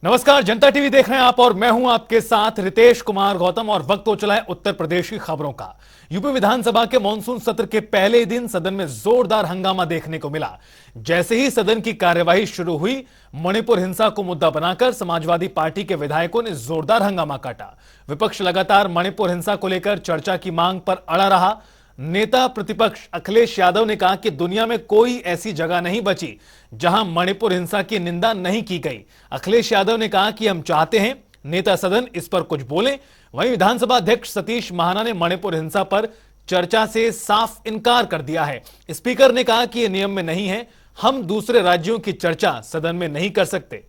नमस्कार, जनता टीवी देख रहे हैं आप और मैं हूं आपके साथ रितेश कुमार गौतम। और वक्त हो चला है उत्तर प्रदेश की खबरों का। यूपी विधानसभा के मानसून सत्र के पहले दिन सदन में जोरदार हंगामा देखने को मिला। जैसे ही सदन की कार्यवाही शुरू हुई, मणिपुर हिंसा को मुद्दा बनाकर समाजवादी पार्टी के विधायकों ने जोरदार हंगामा काटा। विपक्ष लगातार मणिपुर हिंसा को लेकर चर्चा की मांग पर अड़ा रहा। नेता प्रतिपक्ष अखिलेश यादव ने कहा कि दुनिया में कोई ऐसी जगह नहीं बची जहां मणिपुर हिंसा की निंदा नहीं की गई। अखिलेश यादव ने कहा कि हम चाहते हैं नेता सदन इस पर कुछ बोलें। वहीं विधानसभा अध्यक्ष सतीश महाना ने मणिपुर हिंसा पर चर्चा से साफ इनकार कर दिया है। स्पीकर ने कहा कि यह नियम में नहीं है, हम दूसरे राज्यों की चर्चा सदन में नहीं कर सकते।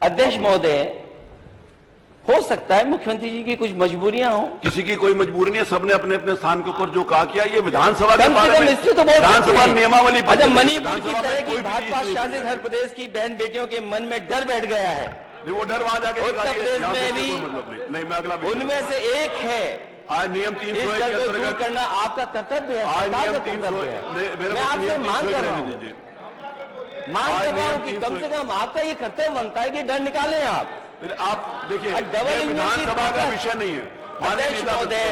अध्यक्ष महोदय, हो सकता है मुख्यमंत्री जी की कुछ मजबूरियां हो। किसी की कोई मजबूरी नहीं है, सबने अपने अपने स्थान के ऊपर जो कहा किया। ये विधानसभा के कम से बारे कम में इससे तो बहुत विधानसभा नियमावली अच्छा, मणिपुर की तरह की भाजपा शासित हर प्रदेश की बहन बेटियों के मन में डर बैठ गया है। वो डर वहां जाके उत्तर प्रदेश में भी नहीं, मैं अगला उनमें से एक है। आज नियम 301 इस के डर को दूर अंतर्गत करना आपका कर्तव्य है, आज सरकार नियम का कर्तव्य है। मैं 301 आपसे मांग कर रहा हूँ, मांग आज कर रहा हूँ नियम कि कम से कम आपका ये कर्तव्य बनता है कि डर निकालें आप। फिर आप देखिए, डबल इंजन की विधानसभा का ताकत- विषय नहीं है। अध्यक्ष महोदय,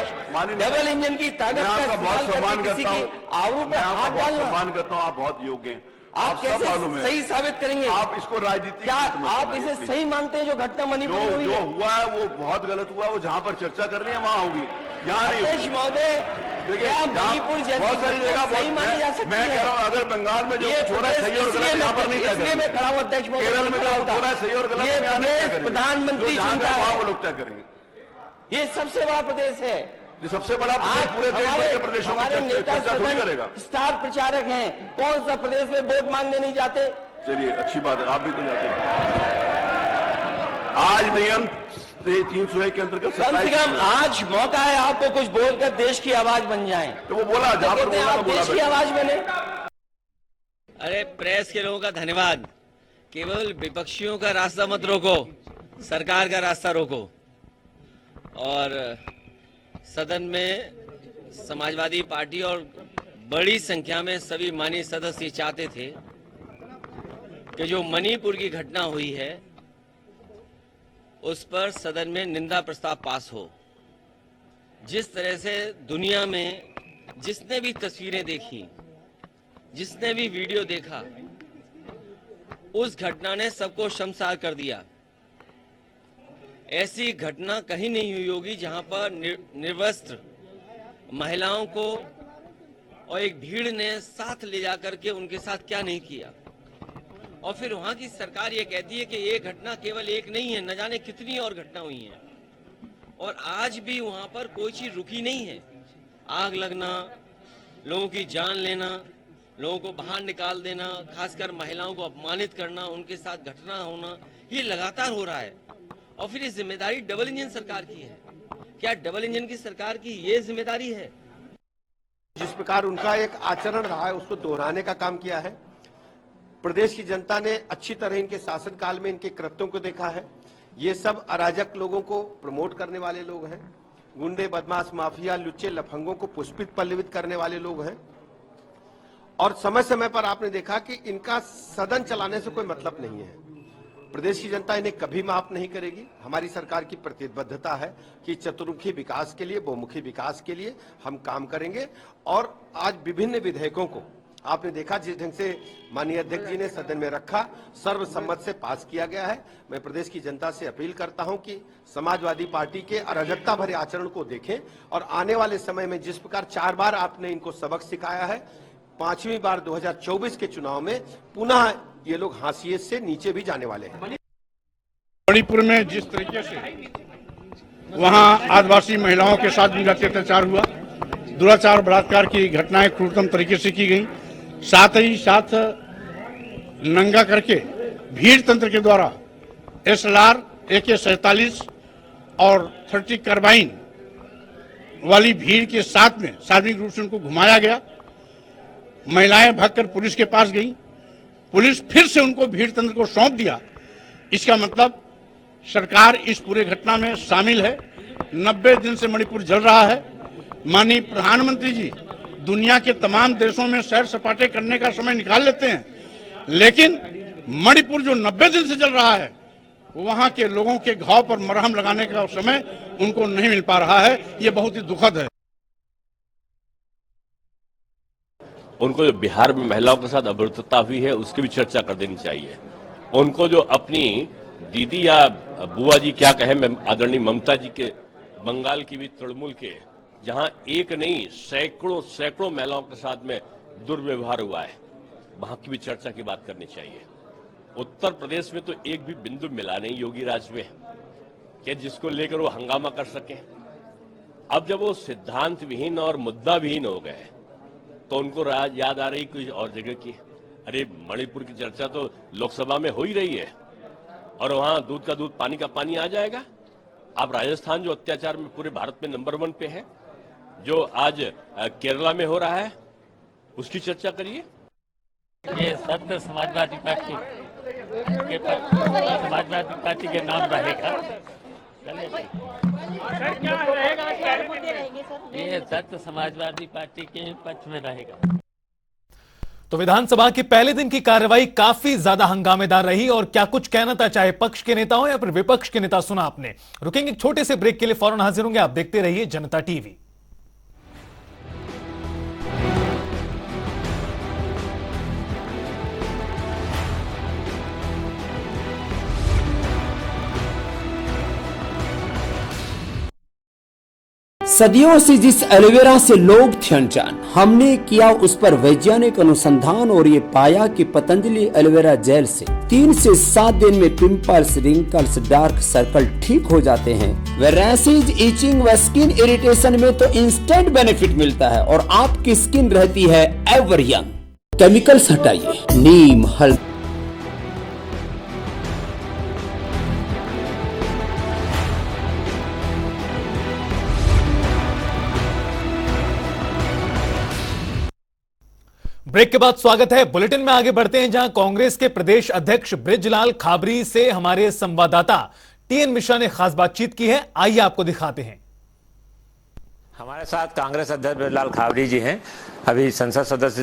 डबल इंजन की ताकत मैं का आपका बहुत इस्तेमाल सम्मान करके किसी करता की हूँ, आबरू मैं पर आपका हाथ बहुत डालना सम्मान करता हूँ। आप बहुत योग्य हैं, आप सब कैसे मालूम है। सही साबित करेंगे? आप इसको राजनीति क्या आप इसे सही मानते हैं जो घटना मणिपुर में हुई जो है? हुआ है वो बहुत गलत हुआ। वो जहाँ पर चर्चा करनी है वहाँ होगी, यहाँ नहीं अध्यक्ष होगी। महोदय, देखिए, क्या मणिपुर जैसी बहुत सारी घटना जगह सही मानी जा सकती मैं है? कह रहा हूँ, अगर बंगाल में जो ये कुछ हो रहा है सही और गलत यहाँ पर नहीं तय इसलिए मैं करेंगे। खड़ा हूँ अध्यक्ष महोदय, केरल में जो हो रहा है सही और गलत ये यहाँ नहीं तय प्रदेश करेंगे। प्रधानमंत्री जो जहाँ चुनता का वहाँ है। वो लोग तय करेंगे। ये सबसे बड़ा प्रदेश है। ये सबसे बड़ा आज पूरे देश भर के प्रदेशों में हमारे नेता चर्चा थोड़ी सदन करेगा। स्टार प्रचारक हैं, कौन सा प्रदेश में वोट मांगने नहीं जाते? चलिए, अच्छी बात है, आप भी तो जाते हैं। आज नियम 301 के अंतर्गत कम से कम आज मौका है आपको कुछ बोलकर देश की आवाज बन जाए। तो वो बोला जहाँ पर कहते हैं बोला आप देश की आवाज बने। अरे प्रेस के लोगों का धन्यवाद। केवल विपक्षियों का रास्ता मत रोको, सरकार का रास्ता रोको। और सदन में समाजवादी पार्टी और बड़ी संख्या में सभी माननीय सदस्य चाहते थे कि जो मणिपुर की घटना हुई है उस पर सदन में निंदा प्रस्ताव पास हो। जिस तरह से दुनिया में जिसने भी तस्वीरें देखी, जिसने भी वीडियो देखा, उस घटना ने सबको शर्मसार कर दिया। ऐसी घटना कहीं नहीं हुई होगी जहां पर निर्वस्त्र महिलाओं को और एक भीड़ ने साथ ले जाकर के उनके साथ क्या नहीं किया। और फिर वहां की सरकार ये कहती है कि ये घटना केवल एक नहीं है, न जाने कितनी और घटना हुई है। और आज भी वहां पर कोई चीज रुकी नहीं है। आग लगना, लोगों की जान लेना, लोगों को बाहर निकाल देना, खासकर महिलाओं को अपमानित करना, उनके साथ घटना होना, ये लगातार हो रहा है। और फिर ये जिम्मेदारी डबल इंजन सरकार की है। क्या डबल इंजन की सरकार की ये जिम्मेदारी है? जिस प्रकार उनका एक आचरण रहा है उसको दोहराने का काम किया है। प्रदेश की जनता ने अच्छी तरह इनके शासनकाल में इनके कृत्यों को देखा है। ये सब अराजक लोगों को प्रमोट करने वाले लोग हैं, गुंडे, बदमाश, माफिया, लुच्चे, लफंगों को पुष्पित पल्लवित करने वाले लोग हैं। और समय समय पर आपने देखा कि इनका सदन चलाने से कोई मतलब नहीं है। प्रदेश की जनता इन्हें कभी माफ नहीं करेगी। हमारी सरकार की प्रतिबद्धता है कि चतुर्मुखी विकास के लिए, बहुमुखी विकास के लिए हम काम करेंगे। और आज विभिन्न विधेयकों को आपने देखा जिस ढंग से माननीय अध्यक्ष जी ने सदन में रखा, सर्वसम्मत से पास किया गया है। मैं प्रदेश की जनता से अपील करता हूं कि समाजवादी पार्टी के अराजकता भरे आचरण को देखें और आने वाले समय में जिस प्रकार 4 बार आपने इनको सबक सिखाया है, 5वीं बार 2024 के चुनाव में पुनः ये लोग हाशिए से नीचे भी जाने वाले हैं। मणिपुर में जिस तरीके से वहां आदिवासी महिलाओं के साथ भी अत्याचार हुआ, दुराचार बलात्कार की घटनाएं क्रूरतम तरीके से की गई, साथ ही साथ नंगा करके भीड़ तंत्र के द्वारा SLR, AK-47 और 30 कार्बाइन वाली भीड़ के साथ में सार्वजनिक रूप से उनको घुमाया गया। महिलाएं भागकर पुलिस के पास गई, पुलिस फिर से उनको भीड़ तंत्र को सौंप दिया। इसका मतलब सरकार इस पूरे घटना में शामिल है। 90 दिन से मणिपुर जल रहा है। माननीय प्रधानमंत्री जी दुनिया के तमाम देशों में सैर सपाटे करने का समय निकाल लेते हैं, लेकिन मणिपुर जो 90 दिन से चल रहा है, वहां के लोगों के घाव पर मरहम लगाने का समय उनको नहीं मिल पा रहा है। ये बहुत ही दुखद है। उनको जो बिहार में महिलाओं के साथ अभद्रता हुई है उसकी भी चर्चा कर देनी चाहिए। उनको जो अपनी दीदी या बुआ जी क्या कहे, आदरणीय ममता जी के बंगाल की भी तृणमूल के, जहां एक नहीं सैकड़ों महिलाओं के साथ में दुर्व्यवहार हुआ है, वहां की भी चर्चा की बात करनी चाहिए। उत्तर प्रदेश में तो एक भी बिंदु मिला नहीं योगी राज में कि जिसको लेकर वो हंगामा कर सके। अब जब वो सिद्धांत विहीन और मुद्दा विहीन हो गए तो उनको याद आ रही कोई और जगह की। अरे मणिपुर की चर्चा तो लोकसभा में हो ही रही है और वहां दूध का दूध पानी का पानी आ जाएगा। आप राजस्थान जो अत्याचार में पूरे भारत में नंबर 1 पे है, जो आज केरला में हो रहा है, उसकी चर्चा करिए। ये सत्य समाजवादी पार्टी के नाम रहेगा। ये सत्य समाजवादी पार्टी के पक्ष में रहेगा। तो विधानसभा के पहले दिन की कार्रवाई काफी ज्यादा हंगामेदार रही और क्या कुछ कहना था, चाहे पक्ष के नेता हो या फिर विपक्ष के नेता, सुना आपने। रुकेंगे एक छोटे से ब्रेक के लिए, फौरन हाजिर होंगे। आप देखते रहिए जनता टीवी। सदियों से जिस एलोवेरा से लोग थे अनजान, हमने किया उस पर वैज्ञानिक अनुसंधान और ये पाया कि पतंजलि एलोवेरा जेल से 3 से 7 दिन में पिंपल्स, रिंकल्स, डार्क सर्कल ठीक हो जाते हैं। व रैशेज, इचिंग व स्किन इरिटेशन में तो इंस्टेंट बेनिफिट मिलता है और आपकी स्किन रहती है एवर यंग। केमिकल्स हटाइए, नीम, हल्दी। ब्रेक के बाद स्वागत है। बुलेटिन में आगे बढ़ते हैं, जहां कांग्रेस के प्रदेश अध्यक्ष बृजलाल खाबरी से हमारे संवाददाता टीएन मिश्रा ने खास बातचीत की है। आइए आपको दिखाते हैं। हमारे साथ कांग्रेस अध्यक्ष बृजलाल खाबरी जी हैं। अभी संसद सदस्य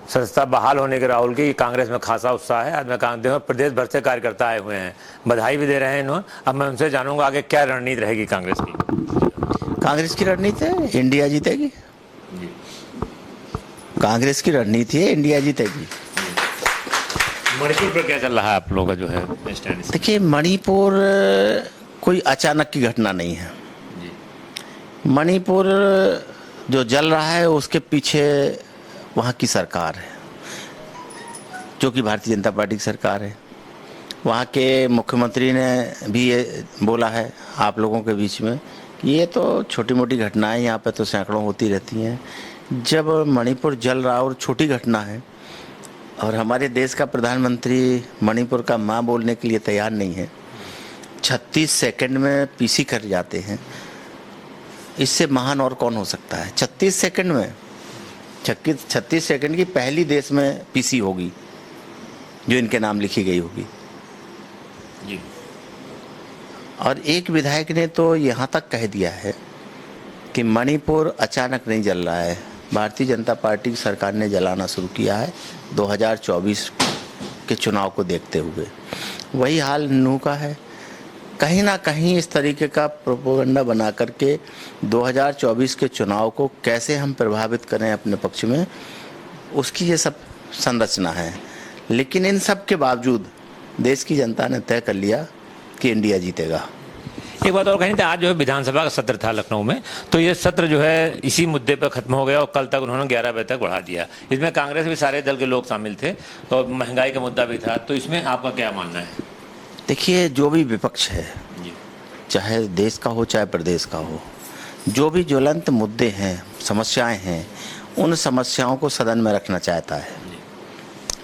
सदस्यता बहाल होने के राहुल की कांग्रेस में खासा उत्साह है। आज मैं प्रदेश भर से कार्यकर्ता आए हुए हैं, बधाई भी दे रहे हैं इन्होंने। अब मैं उनसे जानूंगा आगे क्या रणनीति रहेगी कांग्रेस की। कांग्रेस की रणनीति है इंडिया जीतेगी। कांग्रेस की रणनीति है इंडिया जीतेगी। मणिपुर पर क्या चल रहा है आप लोगों का जो है स्टैंड? देखिए, मणिपुर कोई अचानक की घटना नहीं है। मणिपुर जो जल रहा है उसके पीछे वहाँ की सरकार है, जो कि भारतीय जनता पार्टी की सरकार है। वहाँ के मुख्यमंत्री ने भी ये बोला है आप लोगों के बीच में कि ये तो छोटी मोटी घटनाएं यहाँ पे तो सैकड़ों होती रहती हैं। जब मणिपुर जल रहा और छोटी घटना है और हमारे देश का प्रधानमंत्री मणिपुर का माँ बोलने के लिए तैयार नहीं है, 36 सेकंड में पीसी कर जाते हैं, इससे महान और कौन हो सकता है। 36 सेकंड में 36 सेकंड की पहली देश में पीसी होगी जो इनके नाम लिखी गई होगी जी। और एक विधायक ने तो यहाँ तक कह दिया है कि मणिपुर अचानक नहीं जल रहा है, भारतीय जनता पार्टी की सरकार ने जलाना शुरू किया है 2024 के चुनाव को देखते हुए। वही हाल नूह का है। कहीं ना कहीं इस तरीके का प्रोपेगेंडा बना करके 2024 के चुनाव को कैसे हम प्रभावित करें अपने पक्ष में, उसकी ये सब संरचना है। लेकिन इन सब के बावजूद देश की जनता ने तय कर लिया कि इंडिया जीतेगा। एक बात और कहीं था, आज जो है विधानसभा का सत्र था लखनऊ में, तो ये सत्र जो है इसी मुद्दे पर खत्म हो गया और कल तक उन्होंने 11 बजे तक बढ़ा दिया। इसमें कांग्रेस भी सारे दल के लोग शामिल थे और महंगाई का मुद्दा भी था, तो इसमें आपका क्या मानना है? देखिए, जो भी विपक्ष है, चाहे देश का हो चाहे प्रदेश का हो, जो भी ज्वलंत मुद्दे हैं, समस्याएं हैं, उन समस्याओं को सदन में रखना चाहता है।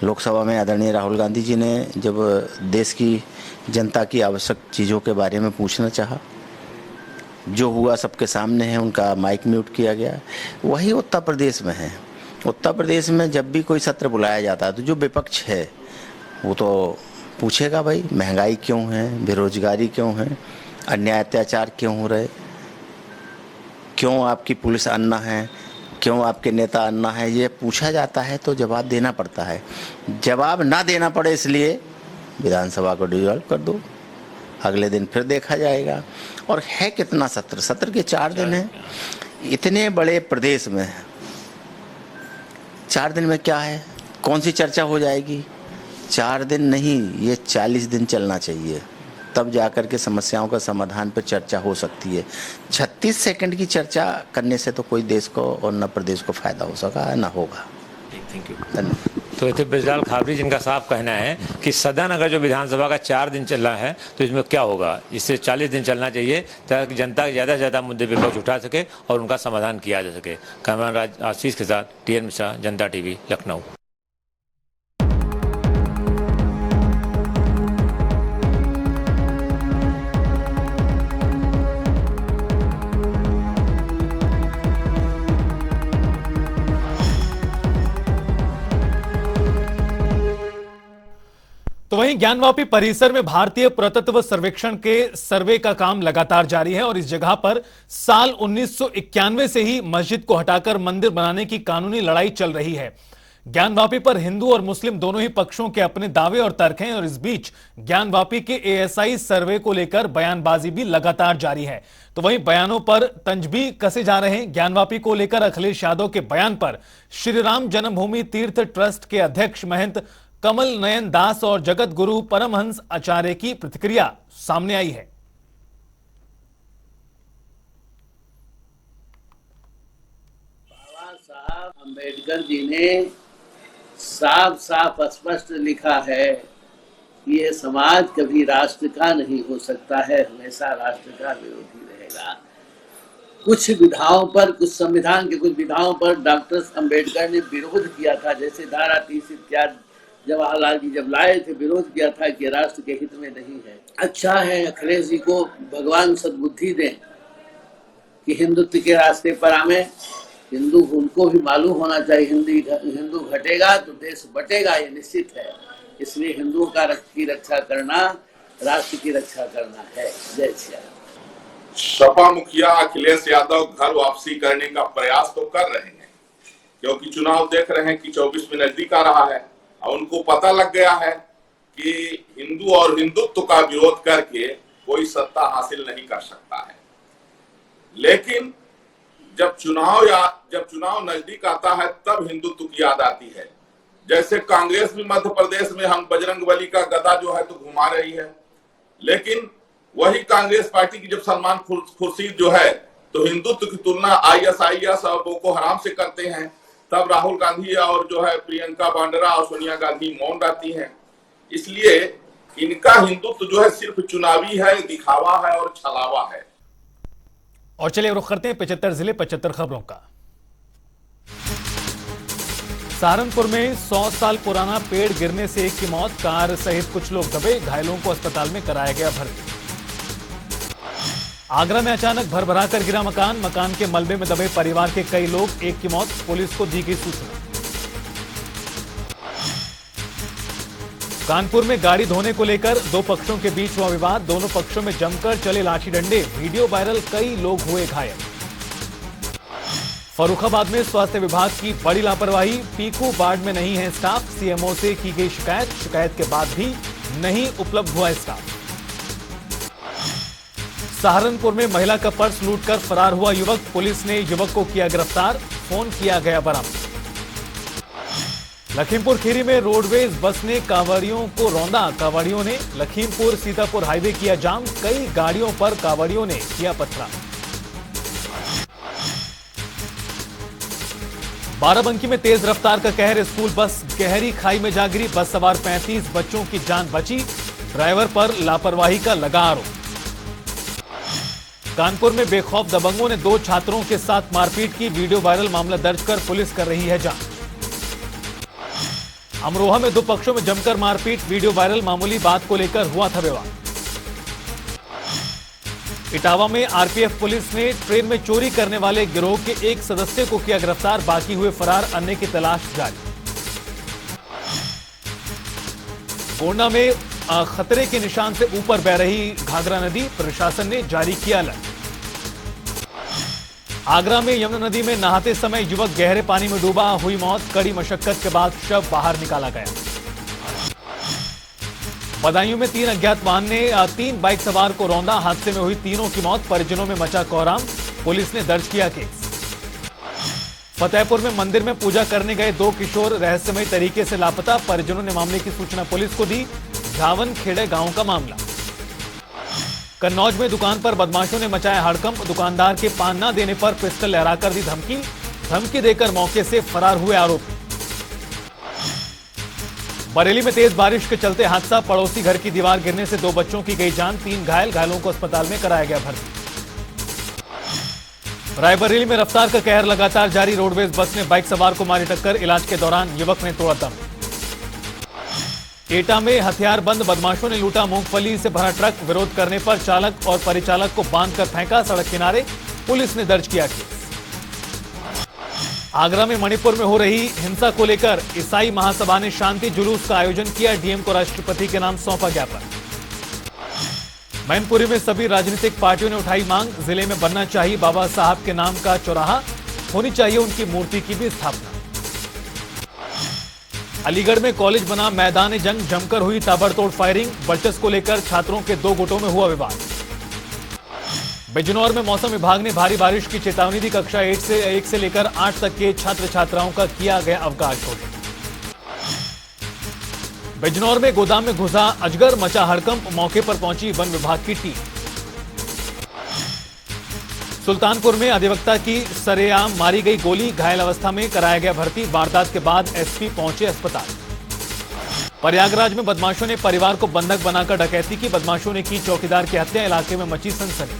लोकसभा में आदरणीय राहुल गांधी जी ने जब देश की जनता की आवश्यक चीज़ों के बारे में पूछना चाहा, जो हुआ सबके सामने है, उनका माइक म्यूट किया गया। वही उत्तर प्रदेश में है। उत्तर प्रदेश में जब भी कोई सत्र बुलाया जाता है तो जो विपक्ष है वो तो पूछेगा, भाई महंगाई क्यों है, बेरोजगारी क्यों है, अन्याय अत्याचार क्यों हो रहे, क्यों आपकी पुलिस अन्ना है, क्यों आपके नेता अन्ना है, ये पूछा जाता है तो जवाब देना पड़ता है। जवाब ना देना पड़े इसलिए विधानसभा को डिसॉल्व कर दो, अगले दिन फिर देखा जाएगा। और है कितना सत्र, सत्र के 4 दिन है। इतने बड़े प्रदेश में 4 दिन में क्या है, कौन सी चर्चा हो जाएगी? 4 दिन नहीं, ये 40 दिन चलना चाहिए, तब जाकर के समस्याओं का समाधान पर चर्चा हो सकती है। 36 सेकंड की चर्चा करने से तो कोई देश को और न प्रदेश को फायदा हो सका है, न होगा। थैंक यू, धन्यवाद। तो थे ब्रजलाल खाबरी, जिनका साफ कहना है कि सदन अगर जो विधानसभा का 4 दिन चल रहा है तो इसमें क्या होगा, इससे 40 दिन चलना चाहिए ताकि जनता ज़्यादा से ज़्यादा मुद्दे विपक्ष उठा सके और उनका समाधान किया जा सके। कैमरामैन आशीष के साथ TN मिश्रा, जनता TV, लखनऊ। तो वहीं ज्ञानवापी परिसर में भारतीय पुरातत्व सर्वेक्षण के सर्वे का काम लगातार जारी है और इस जगह पर साल 1991 से ही मस्जिद को हटाकर मंदिर बनाने की कानूनी लड़ाई चल रही है। ज्ञानवापी पर हिंदू और मुस्लिम दोनों ही पक्षों के अपने दावे और तर्क हैं और इस बीच ज्ञानवापी के ASI सर्वे को लेकर बयानबाजी भी लगातार जारी है। तो वहीं बयानों पर तंज भी कसे जा रहे हैं। ज्ञानवापी को लेकर अखिलेश यादव के बयान पर श्री राम जन्मभूमि तीर्थ ट्रस्ट के अध्यक्ष महंत कमल नयन दास और जगत गुरु परमहंस आचार्य की प्रतिक्रिया सामने आई है। बाबा साहब अम्बेडकर जी ने साफ साफ स्पष्ट लिखा है कि ये समाज कभी राष्ट्र का नहीं हो सकता है, हमेशा राष्ट्र का विरोधी रहेगा। कुछ विधाओं पर, कुछ संविधान के कुछ विधाओं पर डॉक्टर अम्बेडकर ने विरोध किया था, जैसे धारा 30 इत्यादि जवाहरलाल जी जब लाए थे विरोध किया था कि राष्ट्र के हित में नहीं है। अच्छा है अखिलेश जी को भगवान सद्बुद्धि दें कि हिंदुत्व के रास्ते पर आवे। हिंदू, उनको भी मालूम होना चाहिए हिंदू घटेगा तो देश बटेगा, ये निश्चित है। इसलिए हिंदुओं की रक्षा करना राष्ट्र की रक्षा करना है। जय श्री राम। सपा मुखिया अखिलेश यादव घर वापसी करने का प्रयास तो कर रहे हैं, क्योंकि चुनाव देख रहे हैं कि 24 में नजदीक आ रहा है और उनको पता लग गया है कि हिंदू और हिंदुत्व का विरोध करके कोई सत्ता हासिल नहीं कर सकता है। लेकिन जब चुनाव नजदीक आता है तब हिंदुत्व की याद आती है। जैसे कांग्रेस भी मध्य प्रदेश में हम बजरंगबली का गदा जो है तो घुमा रही है, लेकिन वही कांग्रेस पार्टी की जब सलमान खुर्शीद जो है तो हिंदुत्व की तुलना ISIS और बोको हराम से करते हैं, तब राहुल गांधी और जो है प्रियंका वाड्रा और सोनिया गांधी मौन रहती हैं। इसलिए इनका हिंदुत्व जो है सिर्फ चुनावी है, दिखावा है और छलावा है। और चलिए रुख करते हैं 75 जिले 75 खबरों का। सहारनपुर में 100 साल पुराना पेड़ गिरने से एक की मौत, कार सहित कुछ लोग दबे, घायलों को अस्पताल में कराया गया भर्ती। आगरा में अचानक भरभराकर गिरा मकान के मलबे में दबे परिवार के कई लोग, एक की मौत, पुलिस को दी गई सूचना। कानपुर में गाड़ी धोने को लेकर 2 पक्षों के बीच हुआ विवाद, दोनों पक्षों में जमकर चले लाठी डंडे, वीडियो वायरल, कई लोग हुए घायल। फर्रुखाबाद में स्वास्थ्य विभाग की बड़ी लापरवाही, पीकू वार्ड में नहीं है स्टाफ, CMO से की गई शिकायत के बाद भी नहीं उपलब्ध हुआ स्टाफ। सहारनपुर में महिला का पर्स लूटकर फरार हुआ युवक, पुलिस ने युवक को किया गिरफ्तार, फोन किया गया बरामद। लखीमपुर खीरी में रोडवेज बस ने कांवड़ियों को रौंदा, कांवड़ियों ने लखीमपुर सीतापुर हाईवे किया जाम, कई गाड़ियों पर कांवड़ियों ने किया पथराव। बाराबंकी में तेज रफ्तार का कहर, स्कूल बस गहरी खाई में जा गिरी, बस सवार 35 बच्चों की जान बची, ड्राइवर पर लापरवाही का लगा आरोप। कानपुर में बेखौफ दबंगों ने 2 छात्रों के साथ मारपीट की, वीडियो वायरल, मामला दर्ज कर पुलिस कर रही है जांच। अमरोहा में 2 पक्षों में जमकर मारपीट, वीडियो वायरल, मामूली बात को लेकर हुआ था विवाद। इटावा में RPF पुलिस ने ट्रेन में चोरी करने वाले गिरोह के एक सदस्य को किया गिरफ्तार, बाकी हुए फरार, अन्य की तलाश जारी। गोंडा में खतरे के निशान से ऊपर बह रही घाघरा नदी, प्रशासन ने जारी किया अलर्ट। आगरा में यमुना नदी में नहाते समय युवक गहरे पानी में डूबा, हुई मौत। कड़ी मशक्कत के बाद शव बाहर निकाला गया। बदायूं में 3 अज्ञात वाहन ने 3 बाइक सवार को रौंदा, हादसे में हुई तीनों की मौत। परिजनों में मचा कोहराम, पुलिस ने दर्ज किया केस। फतेहपुर में मंदिर में पूजा करने गए 2 किशोर रहस्यमय तरीके से लापता, परिजनों ने मामले की सूचना पुलिस को दी। झावन खेड़े गांव का मामला। कन्नौज में दुकान पर बदमाशों ने मचाया हड़कंप, दुकानदार के पान न देने पर पिस्टल लहराकर दी धमकी देकर मौके से फरार हुए आरोपी। बरेली में तेज बारिश के चलते हादसा, पड़ोसी घर की दीवार गिरने से 2 बच्चों की गई जान, 3 घायलों को अस्पताल में कराया गया भर्ती। रायबरेली में रफ्तार का कहर लगातार जारी, रोडवेज बस ने बाइक सवार को मारी टक्कर, इलाज के दौरान युवक ने तोड़ा दम। एटा में हथियारबंद बदमाशों ने लूटा मूंगफली से भरा ट्रक, विरोध करने पर चालक और परिचालक को बांधकर फेंका सड़क किनारे, पुलिस ने दर्ज किया केस। आगरा में मणिपुर में हो रही हिंसा को लेकर ईसाई महासभा ने शांति जुलूस का आयोजन किया, डीएम को राष्ट्रपति के नाम सौंपा ज्ञापन। मैनपुरी में सभी राजनीतिक पार्टियों ने उठाई मांग, जिले में बनना चाहिए बाबा साहब के नाम का चौराहा, होनी चाहिए उनकी मूर्ति की भी स्थापना। अलीगढ़ में कॉलेज बना मैदान जंग, जमकर हुई ताबड़तोड़ फायरिंग, वर्चस्व को लेकर छात्रों के 2 गुटों में हुआ विवाद। बिजनौर में मौसम विभाग ने भारी बारिश की चेतावनी दी, कक्षा 1 से लेकर 8 तक के छात्र छात्राओं का किया गया अवकाश घोषित। बिजनौर में गोदाम में घुसा अजगर, मचा हड़कंप, मौके पर पहुंची वन विभाग की टीम। सुल्तानपुर में अधिवक्ता की सरेआम मारी गई गोली, घायल अवस्था में कराया गया भर्ती, वारदात के बाद एसपी पहुंचे अस्पताल। प्रयागराज में बदमाशों ने परिवार को बंधक बनाकर डकैती की, बदमाशों ने की चौकीदार की हत्या, इलाके में मची सनसनी।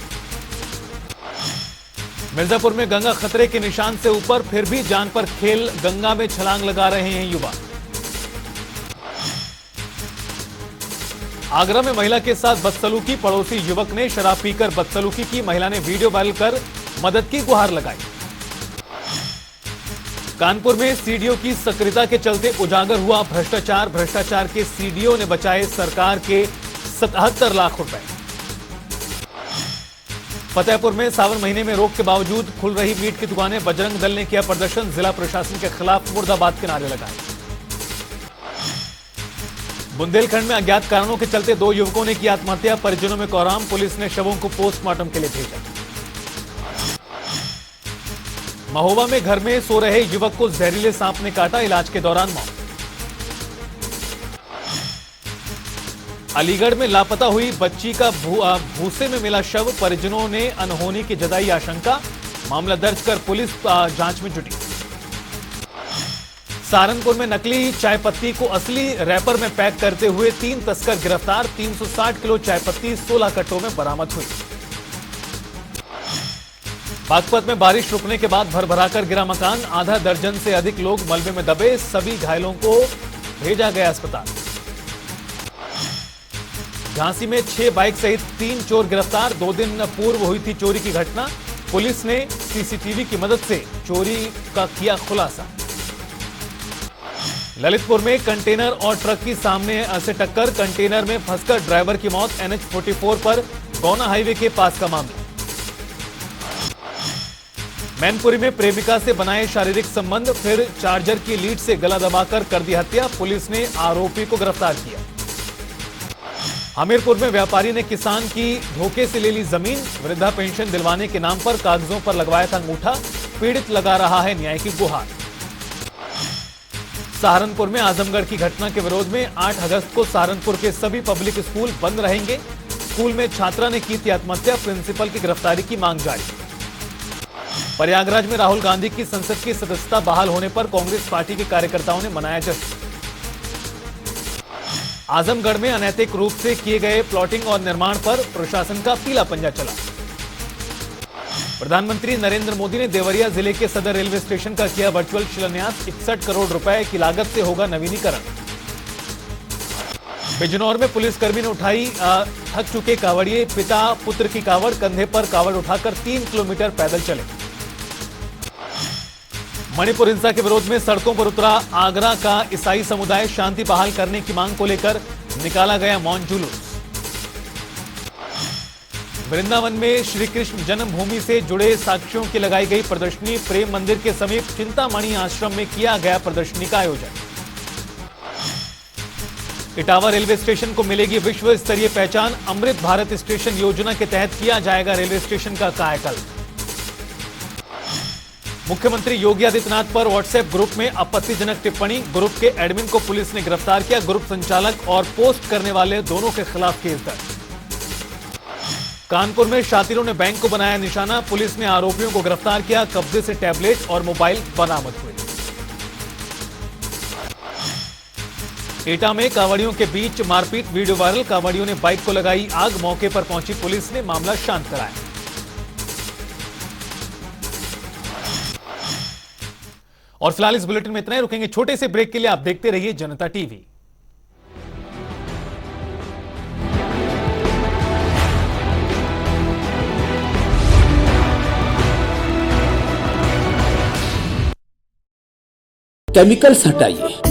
मिर्जापुर में गंगा खतरे के निशान से ऊपर, फिर भी जान पर खेल, गंगा में छलांग लगा रहे हैं युवा। आगरा में महिला के साथ बदसलूकी, पड़ोसी युवक ने शराब पीकर बदसलूकी की, महिला ने वीडियो वायरल कर मदद की गुहार लगाई। कानपुर में सीडीओ की सक्रियता के चलते उजागर हुआ भ्रष्टाचार के सीडीओ ने बचाए सरकार के 77 लाख रुपए। फतेहपुर में सावन महीने में रोक के बावजूद खुल रही मीट की दुकानें, बजरंग दल ने किया प्रदर्शन, जिला प्रशासन के खिलाफ मुर्दाबाद के नारे लगाए। बुंदेलखंड में अज्ञात कारणों के चलते 2 युवकों ने की आत्महत्या, परिजनों में कोहराम, पुलिस ने शवों को पोस्टमार्टम के लिए भेजा। महोबा में घर में सो रहे युवक को जहरीले सांप ने काटा, इलाज के दौरान मौत। अलीगढ़ में लापता हुई बच्ची का भूसे में मिला शव, परिजनों ने अनहोनी की जताई आशंका, मामला दर्ज कर पुलिस जांच में जुटी। सहारनपुर में नकली चाय पत्ती को असली रैपर में पैक करते हुए 3 तस्कर गिरफ्तार, 360 किलो चाय पत्ती 16 कट्टों में बरामद हुई। बागपत में बारिश रुकने के बाद भरभराकर गिरा मकान, आधा दर्जन से अधिक लोग मलबे में दबे, सभी घायलों को भेजा गया अस्पताल। झांसी में 6 बाइक सहित 3 चोर गिरफ्तार, 2 दिन पूर्व हुई थी चोरी की घटना, पुलिस ने सीसीटीवी की मदद से चोरी का किया खुलासा। ललितपुर में कंटेनर और ट्रक की सामने से टक्कर, कंटेनर में फंसकर ड्राइवर की मौत, NH44 पर गौना हाईवे के पास का मामला। मैनपुरी में प्रेमिका से बनाए शारीरिक संबंध, फिर चार्जर की लीड से गला दबाकर कर दी हत्या, पुलिस ने आरोपी को गिरफ्तार किया। हमीरपुर में व्यापारी ने किसान की धोखे से ले ली जमीन, वृद्धा पेंशन दिलवाने के नाम पर कागजों पर लगवाया था अंगूठा, पीड़ित लगा रहा है न्याय की गुहार। सहारनपुर में आजमगढ़ की घटना के विरोध में 8 अगस्त को सहारनपुर के सभी पब्लिक स्कूल बंद रहेंगे, स्कूल में छात्रा ने की थी आत्महत्या, प्रिंसिपल की गिरफ्तारी की मांग जारी। प्रयागराज में राहुल गांधी की संसद की सदस्यता बहाल होने पर कांग्रेस पार्टी के कार्यकर्ताओं ने मनाया जश्न। आजमगढ़ में अनैतिक रूप से किए गए प्लॉटिंग और निर्माण पर प्रशासन का पीला पंजा चला। प्रधानमंत्री नरेंद्र मोदी ने देवरिया जिले के सदर रेलवे स्टेशन का किया वर्चुअल शिलान्यास, 61 करोड़ रुपए की लागत से होगा नवीनीकरण। बिजनौर में पुलिसकर्मी ने उठाई थक चुके कावड़िए, पिता पुत्र की कावड़, कंधे पर कावड़ उठाकर 3 किलोमीटर पैदल चले। मणिपुर हिंसा के विरोध में सड़कों पर उतरा आगरा का ईसाई समुदाय, शांति बहाल करने की मांग को लेकर निकाला गया मौन जुलूस। वृंदावन में श्री कृष्ण जन्मभूमि से जुड़े साक्ष्यों की लगाई गई प्रदर्शनी। प्रेम मंदिर के समीप चिंतामणि आश्रम में किया गया प्रदर्शनी का आयोजन। इटावा रेलवे स्टेशन को मिलेगी विश्व स्तरीय पहचान। अमृत भारत स्टेशन योजना के तहत किया जाएगा रेलवे स्टेशन का कायाकल्प। मुख्यमंत्री योगी आदित्यनाथ पर व्हाट्सएप ग्रुप में आपत्तिजनक टिप्पणी। ग्रुप के एडमिन को पुलिस ने गिरफ्तार किया। ग्रुप संचालक और पोस्ट करने वाले दोनों के खिलाफ केस दर्ज। कानपुर में शातिरों ने बैंक को बनाया निशाना। पुलिस ने आरोपियों को गिरफ्तार किया। कब्जे से टैबलेट और मोबाइल बरामद हुए। एटा में कांवड़ियों के बीच मारपीट, वीडियो वायरल। कांवड़ियों ने बाइक को लगाई आग। मौके पर पहुंची पुलिस ने मामला शांत कराया। और फिलहाल इस बुलेटिन में इतना ही। रुकेंगे छोटे से ब्रेक के लिए। आप देखते रहिए जनता टीवी। केमिकल्स हटाइए।